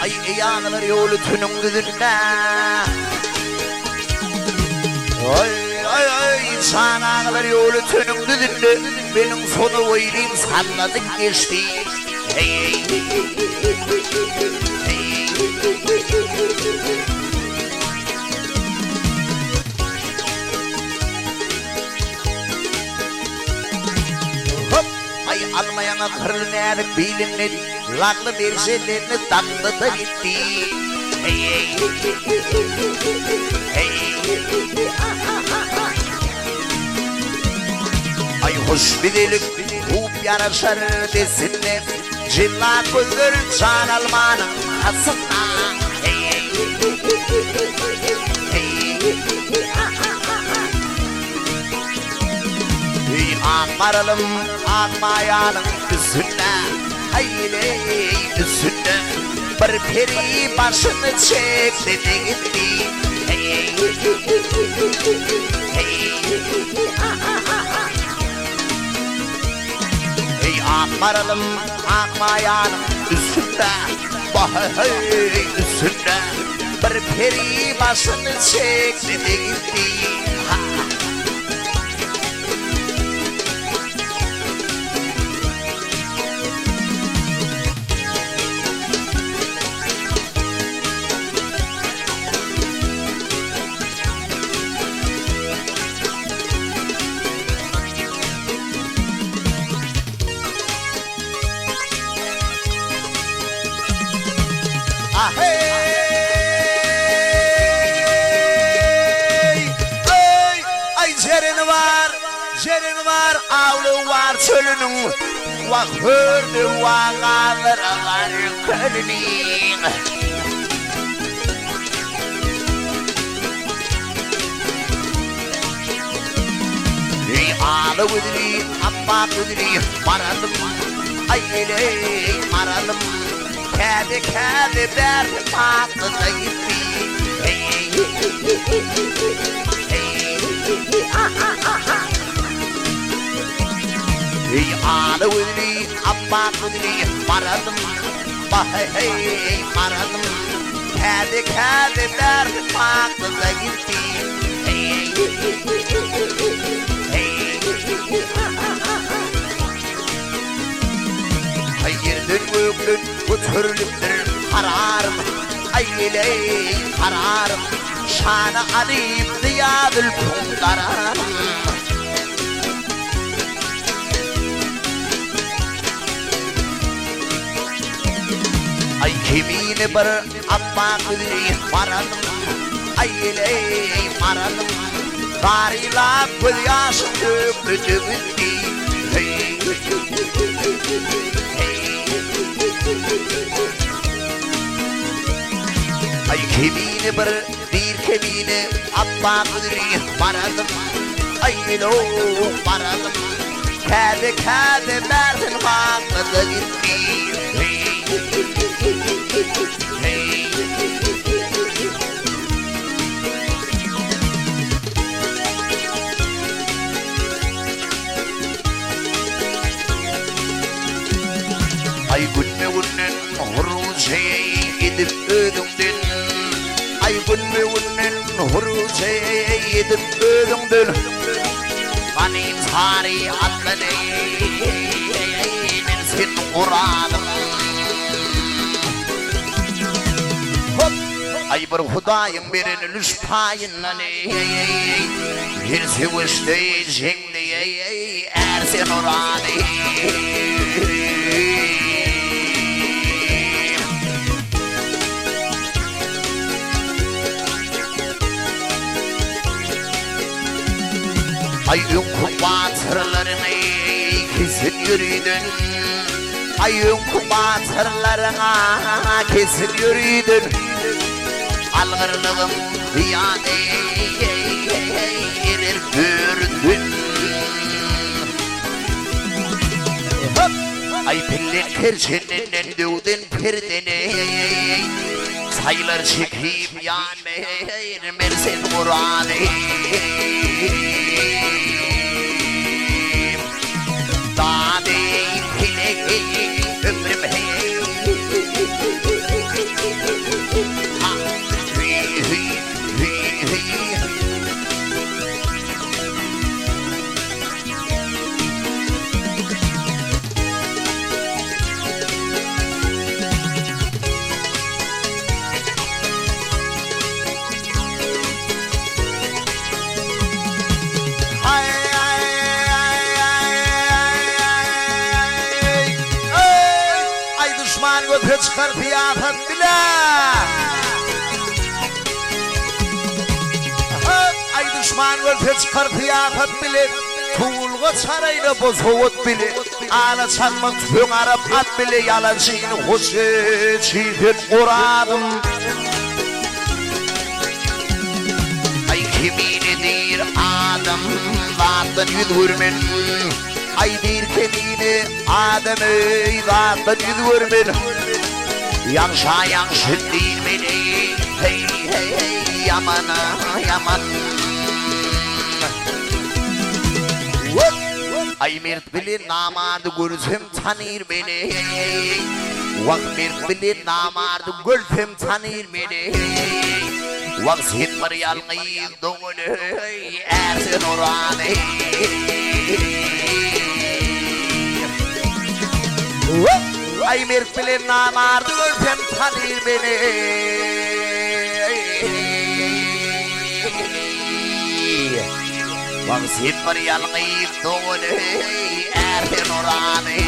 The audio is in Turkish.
Ay ayağlar yolu tünün düdünde. Ay sanağlar yolu tünün düdünde. Benim sonu oyluyum salladık geçti. Hey almayana kırılmayanı bilinmedi. Laklı bir şeylerini taktı da gitti. Hey. Ay hoş bir delik bu yaraşar desinler. Cilla gözler can almanın asına. Hey akmaralım akmayanın üstünde. Ayley üstünde bir peri başını çekti de gitti. Hey akmaralım akmayanın üstünde. Hey üstünde bir peri başını çekti de gitti. Cerin var, avlu var çölünün. Vak hürdü vakalar var kölünün. Ey ağlı ödülü, amma ödülü maralım. Ayley maralım. Kâde derdi patlı da gitti. Hey ağlı ödülü, amma ödülü maralım. Hey maralım. Kâde derdi patlı da gitti. Hayırdır öklün, bu türlüktür kararım. Ayley kararım. Şanı alayım diyadül pundararım. Ay kimine bir amma kudri maralım. Ayley maralım. Tarila kul yaşım döktü gitti. Ay kimine bir kemine amma kudri maralım. Aylo maralım. Kâde derdin haklı da gitti. Ay günün horuzey gidip ödümdün. Ay günün horuzey gidip ödümdün. Kanim sari atlaneynin sin Kur'an'ım. Ay bir hudayım birini lüspayınla bir sevişteyecekti ersin oranı. Ay inkubatörlerine kesin yürüdün. Ay inkubatörlerine kesin yürüdün. Algırlığım ziyade erir gördün. Ay pillin kerçeninden dövdün perdeni. Sayılar çekip yanmayın mersin muradı. Dağdeyim pile ömrüm hey. दुश्मन को भिज कर दिया था मिला आई दुश्मन को भिज कर दिया था मिले फूल को छाड़े न बोझोत मिले आला छान मत भुंगारा भात मिले याला जीन होशे चीज़ ओरादम आई खिमीने दीर आदम वातन युद्धुरमें आई दीर खिमीने आदम वातन युद्धुरमें yang sayang sedih mene hey hey hey yaman yaman ay mirt bile namard gulzem tanir mene wak mirt bile namard gulzem tanir mene wak zit maryal qayib dongone erse norane ay mir pile namar gulzem tanir mene wak zit maryal qayib dongone erse norane